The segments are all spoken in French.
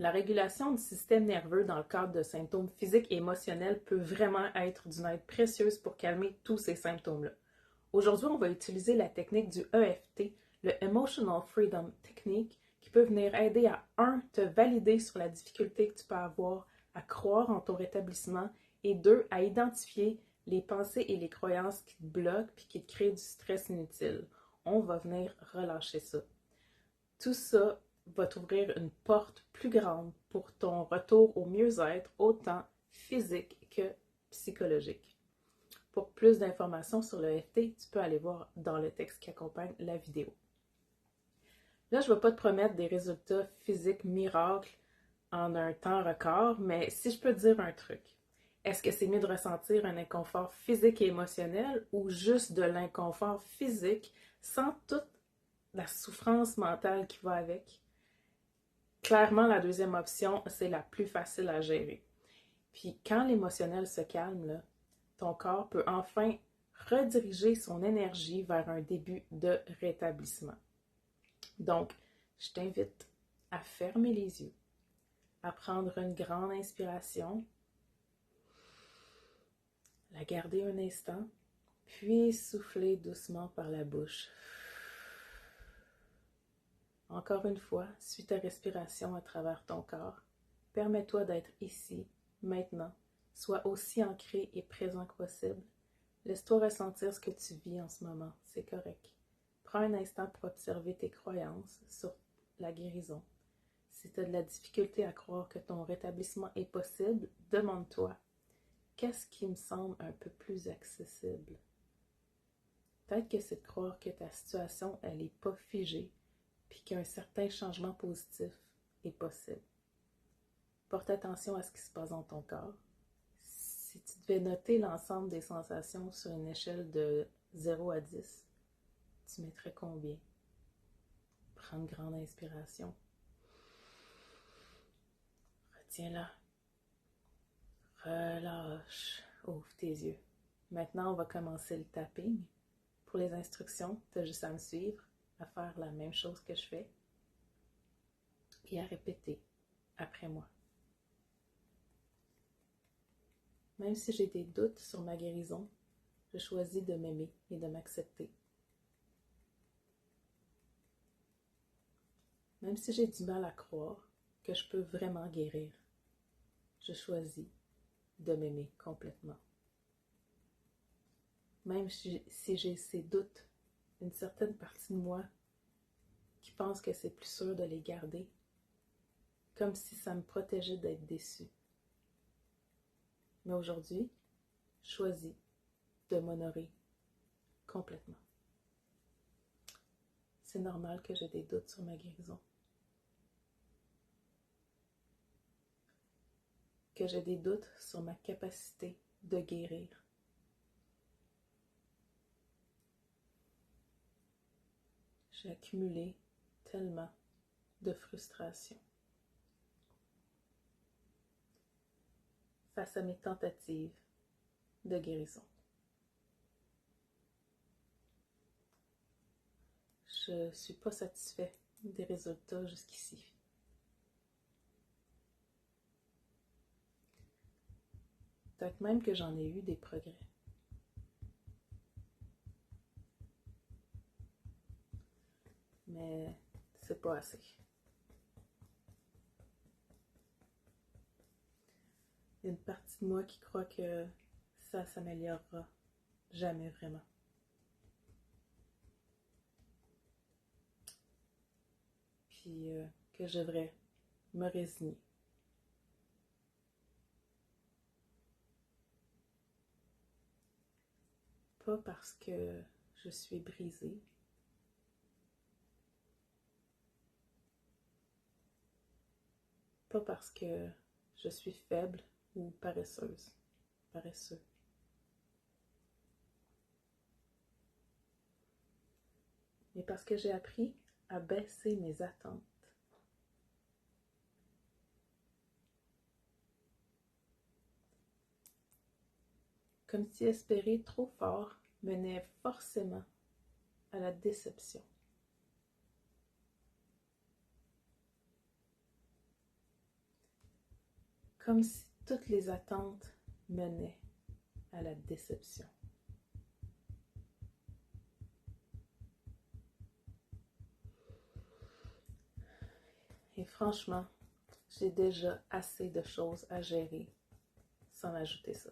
La régulation du système nerveux dans le cadre de symptômes physiques et émotionnels peut vraiment être d'une aide précieuse pour calmer tous ces symptômes-là. Aujourd'hui, on va utiliser la technique du EFT, le Emotional Freedom Technique, qui peut venir aider à 1. Te valider sur la difficulté que tu peux avoir à croire en ton rétablissement et 2. À identifier les pensées et les croyances qui te bloquent puis qui te créent du stress inutile. On va venir relâcher ça. Tout ça va t'ouvrir une porte plus grande pour ton retour au mieux-être, autant physique que psychologique. Pour plus d'informations sur le EFT, tu peux aller voir dans le texte qui accompagne la vidéo. Là, je ne vais pas te promettre des résultats physiques miracles en un temps record, mais si je peux te dire un truc, est-ce que c'est mieux de ressentir un inconfort physique et émotionnel ou juste de l'inconfort physique sans toute la souffrance mentale qui va avec? Clairement, la deuxième option, c'est la plus facile à gérer. Puis quand l'émotionnel se calme, là, ton corps peut enfin rediriger son énergie vers un début de rétablissement. Donc, je t'invite à fermer les yeux, à prendre une grande inspiration, la garder un instant, puis souffler doucement par la bouche. Encore une fois, suis ta respiration à travers ton corps. Permets-toi d'être ici, maintenant. Sois aussi ancré et présent que possible. Laisse-toi ressentir ce que tu vis en ce moment. C'est correct. Prends un instant pour observer tes croyances sur la guérison. Si tu as de la difficulté à croire que ton rétablissement est possible, demande-toi, qu'est-ce qui me semble un peu plus accessible? Peut-être que c'est de croire que ta situation, elle n'est pas figée, puis qu'un certain changement positif est possible. Porte attention à ce qui se passe dans ton corps. Si tu devais noter l'ensemble des sensations sur une échelle de 0 à 10, tu mettrais combien? Prends une grande inspiration. Retiens-la. Relâche. Ouvre tes yeux. Maintenant, on va commencer le tapping. Pour les instructions, tu as juste à me suivre, à faire la même chose que je fais et à répéter après moi. Même si j'ai des doutes sur ma guérison, je choisis de m'aimer et de m'accepter. Même si j'ai du mal à croire que je peux vraiment guérir, je choisis de m'aimer complètement. Même si j'ai ces doutes, une certaine partie de moi qui pense que c'est plus sûr de les garder, comme si ça me protégeait d'être déçue. Mais aujourd'hui, je choisis de m'honorer complètement. C'est normal que j'ai des doutes sur ma guérison. Que j'ai des doutes sur ma capacité de guérir. J'ai accumulé tellement de frustration face à mes tentatives de guérison. Je ne suis pas satisfait des résultats jusqu'ici. Peut-être même que j'en ai eu des progrès. Mais c'est pas assez. Il y a une partie de moi qui croit que ça s'améliorera jamais vraiment. Puis que je devrais me résigner. Pas parce que je suis brisée, pas parce que je suis faible ou paresseuse, paresseux. Mais parce que j'ai appris à baisser mes attentes. Comme si espérer trop fort menait forcément à la déception. comme si toutes les attentes menaient à la déception. Et franchement, j'ai déjà assez de choses à gérer sans ajouter ça.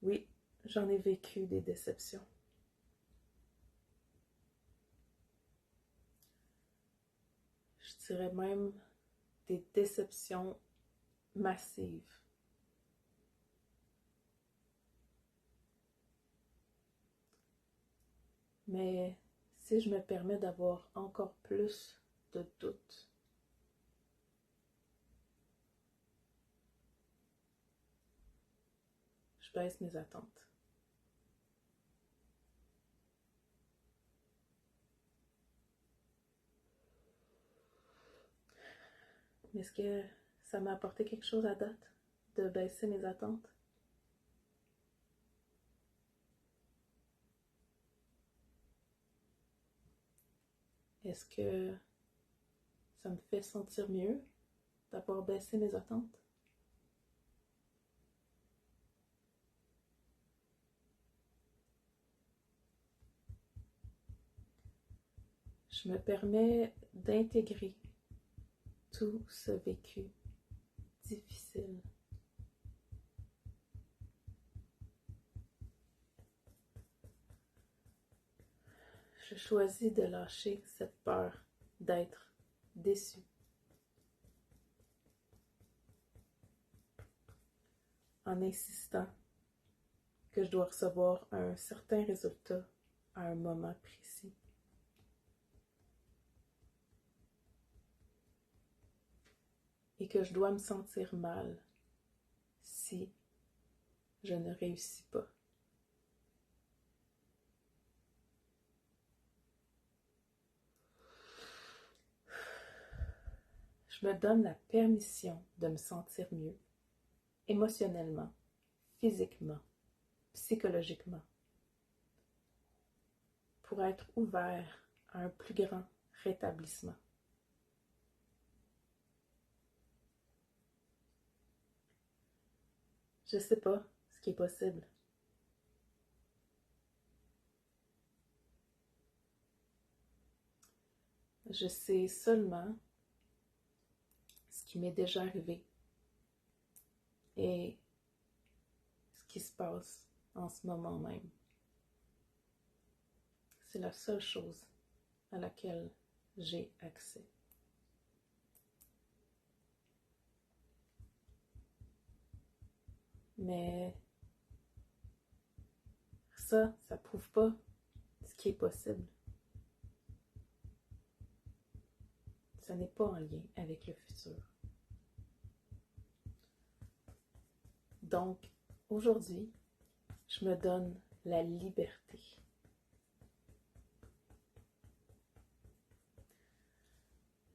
Oui, j'en ai vécu des déceptions. Je dirais même des déceptions massives. Mais si je me permets d'avoir encore plus de doutes, je baisse mes attentes. Mais est-ce que ça m'a apporté quelque chose à date de baisser mes attentes? Est-ce que ça me fait sentir mieux d'avoir baissé mes attentes? Je me permets d'intégrer tout ce vécu difficile. Je choisis de lâcher cette peur d'être déçu. En insistant que je dois recevoir un certain résultat à un moment précis. Et que je dois me sentir mal si je ne réussis pas. Je me donne la permission de me sentir mieux, émotionnellement, physiquement, psychologiquement, pour être ouvert à un plus grand rétablissement. Je ne sais pas ce qui est possible. Je sais seulement ce qui m'est déjà arrivé et ce qui se passe en ce moment même. C'est la seule chose à laquelle j'ai accès. Mais ça prouve pas ce qui est possible. Ça n'est pas en lien avec le futur. Donc, aujourd'hui, je me donne la liberté.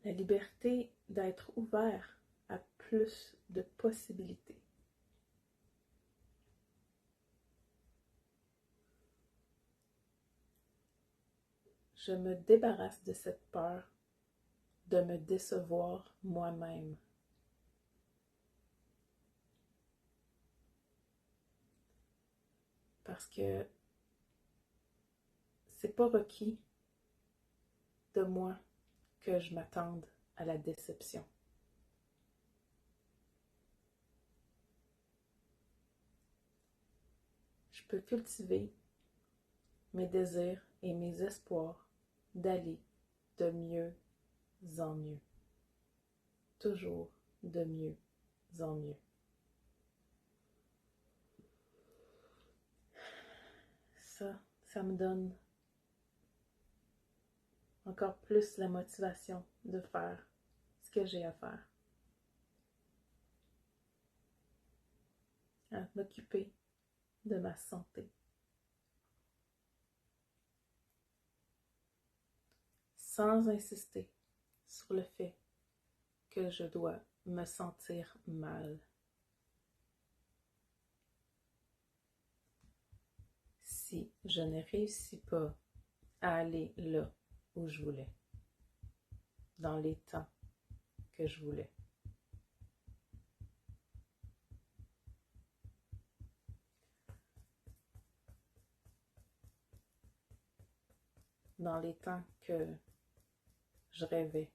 La liberté d'être ouvert à plus de possibilités. Je me débarrasse de cette peur de me décevoir moi-même. Parce que c'est pas requis de moi que je m'attende à la déception. Je peux cultiver mes désirs et mes espoirs d'aller de mieux en mieux. Toujours de mieux en mieux. Ça me donne encore plus la motivation de faire ce que j'ai à faire. À m'occuper de ma santé. Sans insister sur le fait que je dois me sentir mal. Si je ne réussis pas à aller là où je voulais, dans les temps que je voulais. Dans les temps que je rêvais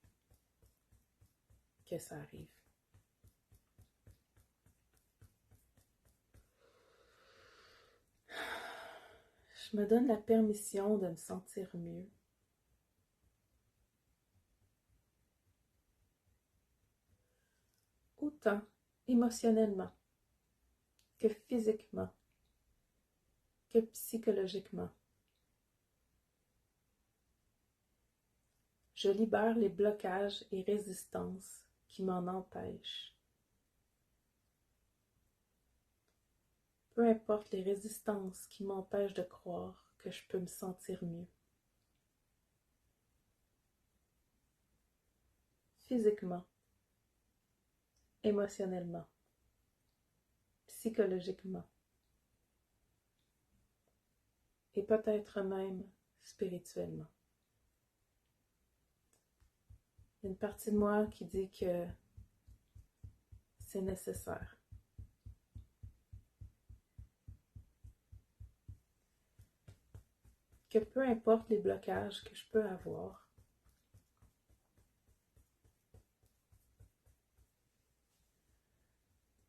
que ça arrive. Je me donne la permission de me sentir mieux. Autant émotionnellement que physiquement que psychologiquement. Je libère les blocages et résistances qui m'en empêchent. Peu importe les résistances qui m'empêchent de croire que je peux me sentir mieux. Physiquement, émotionnellement, psychologiquement et peut-être même spirituellement. Il y a une partie de moi qui dit que c'est nécessaire. Que peu importe les blocages que je peux avoir,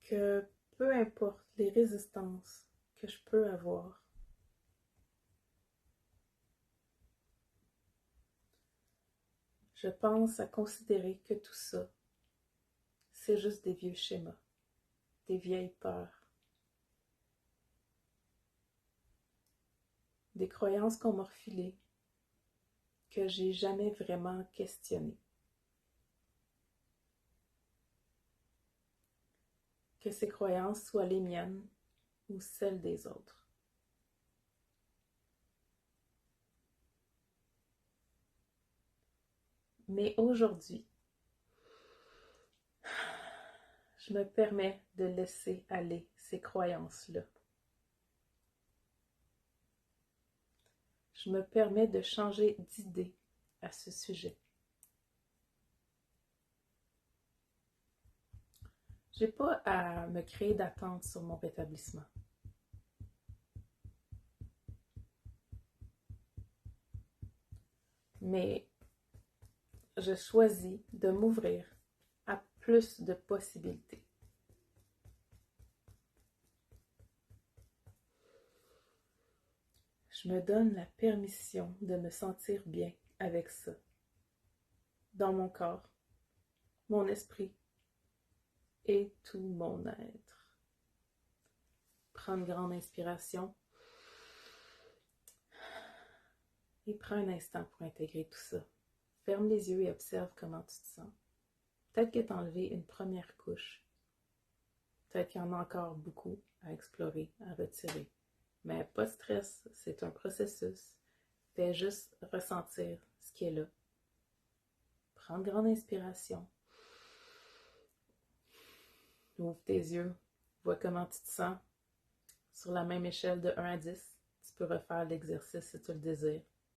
que peu importe les résistances que je peux avoir, je pense à considérer que tout ça, c'est juste des vieux schémas, des vieilles peurs, des croyances qu'on m'a refilées que j'ai jamais vraiment questionnées. Que ces croyances soient les miennes ou celles des autres. Mais aujourd'hui, je me permets de laisser aller ces croyances-là. Je me permets de changer d'idée à ce sujet. Je n'ai pas à me créer d'attente sur mon rétablissement. Mais je choisis de m'ouvrir à plus de possibilités. Je me donne la permission de me sentir bien avec ça, dans mon corps, mon esprit et tout mon être. Prends une grande inspiration et prends un instant pour intégrer tout ça. Ferme les yeux et observe comment tu te sens. Peut-être que tu as enlevé une première couche. Peut-être qu'il y en a encore beaucoup à explorer, à retirer. Mais pas de stress, c'est un processus. Fais juste ressentir ce qui est là. Prends une grande inspiration. Ouvre tes yeux. Vois comment tu te sens. Sur la même échelle de 1 à 10, tu peux refaire l'exercice si tu le désires.